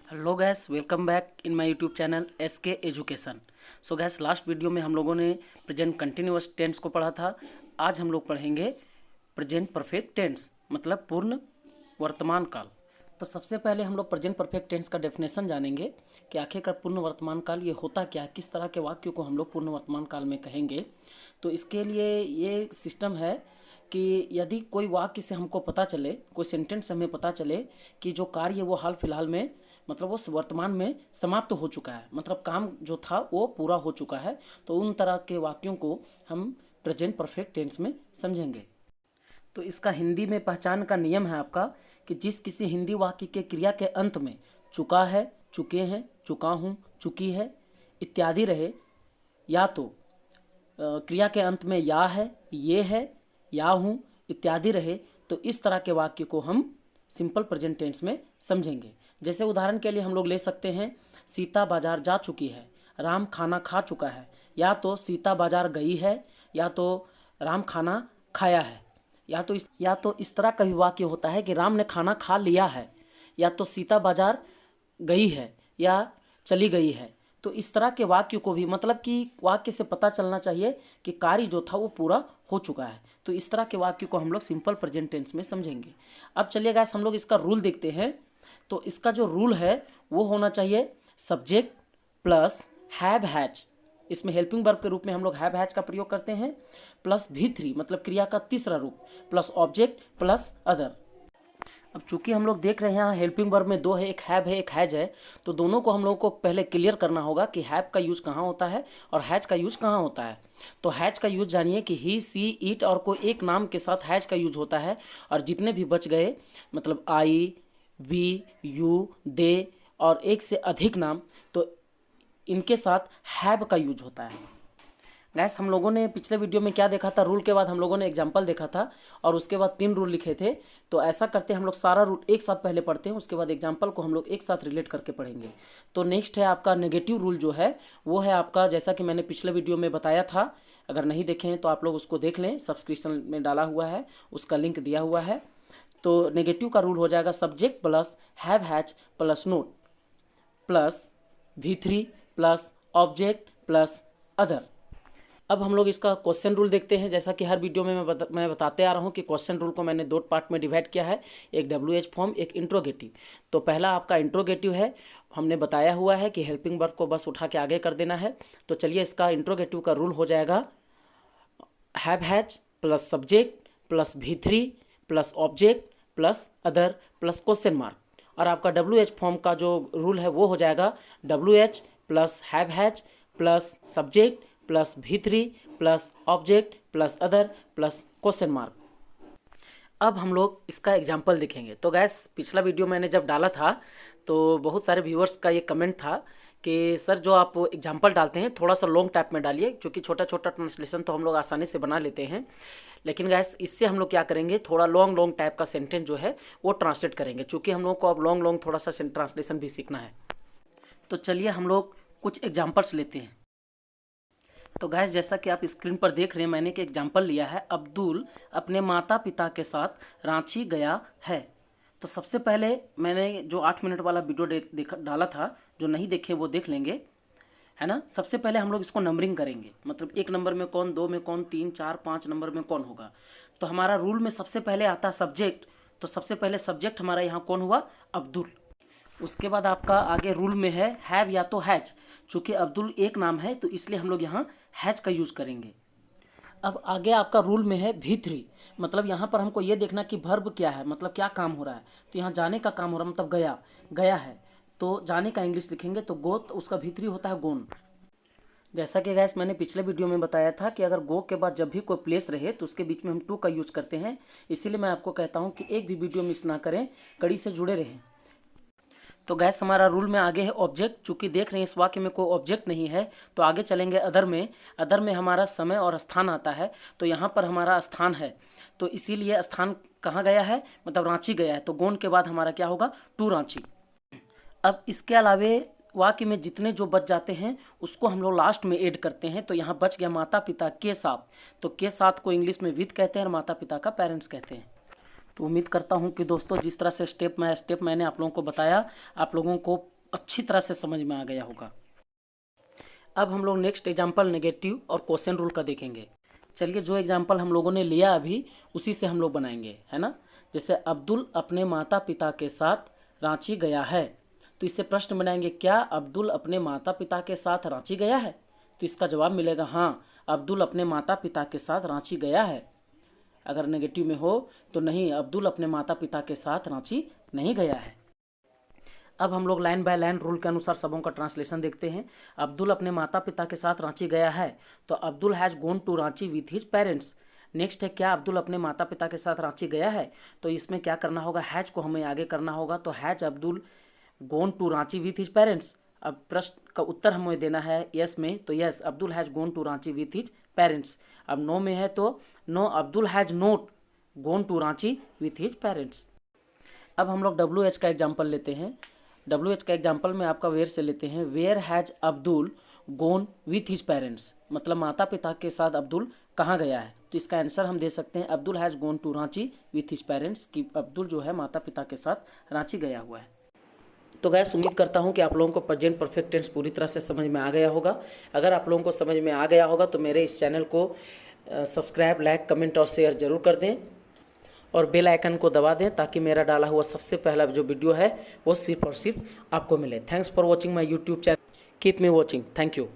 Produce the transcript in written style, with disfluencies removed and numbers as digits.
Hello guys, welcome back in my YouTube channel SK education. So gas, last video में हम लोगों ने present continuous tense को पढ़ा था। आज हम लोग पढ़ेंगे प्रेजेंट परफेक्ट टेंस, मतलब पूर्ण वर्तमान काल। तो सबसे पहले हम लोग प्रेजेंट परफेक्ट टेंस का डेफिनेशन जानेंगे कि आखिरकार पूर्ण वर्तमान काल ये होता क्या है, किस तरह के वाक्यों को हम लोग पूर्ण वर्तमान काल में कहेंगे। तो इसके लिए ये सिस्टम है कि यदि कोई वाक्य से हमको पता चले, कोई सेंटेंस से हमें पता चले कि जो कार्य वो हाल फिलहाल में, मतलब वो वर्तमान में समाप्त हो चुका है, मतलब काम जो था वो पूरा हो चुका है, तो उन तरह के वाक्यों को हम प्रेजेंट परफेक्ट टेंस में समझेंगे। तो इसका हिंदी में पहचान का नियम है आपका कि जिस किसी हिंदी वाक्य के क्रिया के अंत में चुका है, चुके हैं, चुका हूँ, चुकी है इत्यादि रहे, या तो क्रिया के अंत में या है, ये है, या हूँ इत्यादि रहे, तो इस तरह के वाक्य को हम सिंपल प्रेजेंट टेंस में समझेंगे। जैसे उदाहरण के लिए हम लोग ले सकते हैं, सीता बाजार जा चुकी है, राम खाना खा चुका है। या तो सीता बाजार गई है, या तो राम खाना खाया है। या तो इस तरह का भी वाक्य होता है कि राम ने खाना खा लिया है, या तो सीता बाजार गई है या चली गई है। तो इस तरह के वाक्य को भी, मतलब कि वाक्य से पता चलना चाहिए कि कार्य जो था वो पूरा हो चुका है। तो इस तरह के वाक्य को हम लोग सिंपल प्रेजेंट टेंस में समझेंगे। अब चलिए गाइस, हम लोग इसका रूल देखते हैं। तो इसका जो रूल है वो होना चाहिए सब्जेक्ट प्लस हैव हैज। इसमें हेल्पिंग वर्ब के रूप में हम लोग हैव हैज का प्रयोग करते हैं, प्लस V3 मतलब क्रिया का तीसरा रूप, प्लस ऑब्जेक्ट प्लस अदर। अब चूंकि हम लोग देख रहे हैं यहाँ हेल्पिंग वर्ब में दो है, एक हैव है, एक हैज है, तो दोनों को हम लोगों को पहले क्लियर करना होगा कि हैव का यूज कहाँ होता है और हैज का यूज कहाँ होता है। तो हैज का यूज जानिए कि ही, सी, इट और कोई एक नाम के साथ हैज का यूज होता है। और जितने भी बच गए, मतलब आई, वी, यू, दे और एक से अधिक नाम, तो इनके साथ हैव का यूज होता है। गैस, हम लोगों ने पिछले वीडियो में क्या देखा था, रूल के बाद हम लोगों ने एग्जाम्पल देखा था और उसके बाद 3 रूल लिखे थे। तो ऐसा करते हैं हम लोग सारा रूल एक साथ पहले पढ़ते हैं, उसके बाद एग्जाम्पल को हम लोग एक साथ रिलेट करके पढ़ेंगे। तो नेक्स्ट है आपका नेगेटिव रूल जो है, वो है आपका, जैसा कि मैंने पिछले वीडियो में बताया था। अगर नहीं देखे हैं तो आप लोग उसको देख लें, सब्सक्रिप्शन में डाला हुआ है, उसका लिंक दिया हुआ है। तो नेगेटिव का रूल हो जाएगा subject plus have has plus note plus V3 plus object plus other. अब हम लोग इसका क्वेश्चन रूल देखते हैं। जैसा कि हर वीडियो में मैं बताते आ रहा हूँ कि क्वेश्चन रूल को मैंने 2 पार्ट में डिवाइड किया है, एक WH फॉर्म, एक इंट्रोगेटिव। तो पहला आपका इंट्रोगेटिव है, हमने बताया हुआ है कि हेल्पिंग वर्ब को बस उठा के आगे कर देना है। तो चलिए, इसका इंट्रोगेटिव का रूल हो जाएगा have has plus subject plus V3 plus object plus other plus question mark. और आपका WH फॉर्म का जो रूल है वो हो जाएगा WH plus have has plus subject plus V3 plus object plus other plus question mark. अब हम लोग इसका एग्जाम्पल देखेंगे। तो गैस, पिछला वीडियो मैंने जब डाला था तो बहुत सारे व्यूअर्स का ये कमेंट था कि सर जो आप एग्जाम्पल डालते हैं थोड़ा सा लॉन्ग टाइप में डालिए, क्योंकि छोटा छोटा ट्रांसलेशन तो हम लोग आसानी से बना लेते हैं। लेकिन गैस, इससे हम लोग क्या करेंगे, थोड़ा लॉन्ग लॉन्ग टाइप का सेंटेंस जो है वो ट्रांसलेट करेंगे, क्योंकि हम लोग को अब लॉन्ग लॉन्ग थोड़ा सा ट्रांसलेशन भी सीखना है। तो चलिए हम लोग कुछ एग्जाम्पल्स लेते हैं। तो गैस, जैसा कि आप स्क्रीन पर देख रहे हैं, मैंने एक एग्जाम्पल लिया है, अब्दुल अपने माता पिता के साथ रांची गया है। तो सबसे पहले मैंने जो 8 मिनट वाला वीडियो डाला था, जो नहीं देखे वो देख लेंगे, है ना। सबसे पहले हम लोग इसको नंबरिंग करेंगे, मतलब 1 नंबर में कौन, 2 में कौन, 3, 4, 5 नंबर में कौन होगा। तो हमारा रूल में सबसे पहले आता है सब्जेक्ट। तो सबसे पहले सब्जेक्ट हमारा यहाँ कौन हुआ, अब्दुल। उसके बाद आपका आगे रूल में है हैव या तो हैज। चूंकि अब्दुल एक नाम है तो इसलिए हम लोग यहाँ हैज का यूज़ करेंगे। अब आगे आपका रूल में है V3, मतलब यहाँ पर हमको ये देखना कि वर्ब क्या है, मतलब क्या काम हो रहा है। तो यहाँ जाने का काम हो रहा है, मतलब गया, गया है, तो जाने का इंग्लिश लिखेंगे, तो गो, तो उसका V3 होता है गोन। जैसा कि गैस मैंने पिछले वीडियो में बताया था कि अगर गो के बाद जब भी कोई प्लेस रहे तो उसके बीच में हम टू का यूज करते हैं। इसीलिए मैं आपको कहता हूँ कि एक भी वीडियो मिस ना करें, कड़ी से जुड़े रहें। तो गैस, हमारा रूल में आगे है ऑब्जेक्ट। चूंकि देख रहे हैं इस वाक्य में कोई ऑब्जेक्ट नहीं है, तो आगे चलेंगे अदर में। अदर में हमारा समय और स्थान आता है, तो यहाँ पर हमारा स्थान है, तो इसीलिए स्थान कहाँ गया है, मतलब रांची गया है, तो गोन के बाद हमारा क्या होगा, टू रांची। अब इसके अलावे वाक्य में जितने जो बच जाते हैं उसको हम लोग लास्ट में ऐड करते हैं। तो यहाँ बच गया माता पिता के साथ, तो के साथ को इंग्लिश में विद कहते हैं और माता पिता का पेरेंट्स कहते हैं। तो उम्मीद करता हूँ कि दोस्तों जिस तरह से स्टेप बाय स्टेप मैंने आप लोगों को बताया, आप लोगों को अच्छी तरह से समझ में आ गया होगा। अब हम लोग नेक्स्ट एग्जाम्पल नेगेटिव और क्वेश्चन रूल का देखेंगे। चलिए, जो एग्जाम्पल हम लोगों ने लिया अभी उसी से हम लोग बनाएंगे, है ना। जैसे अब्दुल अपने माता पिता के साथ रांची गया है, तो इससे प्रश्न बनाएंगे, क्या अब्दुल अपने माता पिता के साथ रांची गया है। तो इसका जवाब मिलेगा हाँ, अब्दुल अपने माता पिता के साथ रांची गया है। अगर नेगेटिव में हो तो नहीं, अब्दुल अपने माता पिता के साथ रांची नहीं गया है। अब हम लोग लाइन बाय लाइन रूल के अनुसार सबों का ट्रांसलेशन देखते हैं। अब्दुल अपने माता पिता के साथ रांची गया है, तो Abdul has gone to Ranchi with his parents. Next है, क्या अब्दुल अपने माता पिता के साथ रांची गया है, तो इसमें क्या करना होगा, हैज को हमें आगे करना होगा। तो has Abdul gone to Ranchi with his parents. अब प्रश्न का उत्तर हमें देना है यस में, तो yes Abdul has gone to Ranchi with his parents. अब नो में है तो no, Abdul has not gone to Ranchi with his parents. अब हम लोग WH का एग्जाम्पल लेते हैं। WH का एग्जाम्पल में आपका वेयर से लेते हैं। Where has Abdul gone with his parents, मतलब माता पिता के साथ अब्दुल कहाँ गया है। तो इसका आंसर हम दे सकते हैं Abdul has gone to Ranchi with his parents, कि अब्दुल जो है माता पिता के साथ रांची गया हुआ है। तो गैस, उम्मीद करता हूँ कि आप लोगों को प्रेजेंट परफेक्ट टेंस पूरी तरह से समझ में आ गया होगा। अगर आप लोगों को समझ में आ गया होगा तो मेरे इस चैनल को सब्सक्राइब, लाइक, कमेंट और शेयर जरूर कर दें और बेल आइकन को दबा दें, ताकि मेरा डाला हुआ सबसे पहला जो वीडियो है वो सिर्फ और सिर्फ आपको मिले। Thanks for watching my YouTube channel. Keep me watching. Thank you.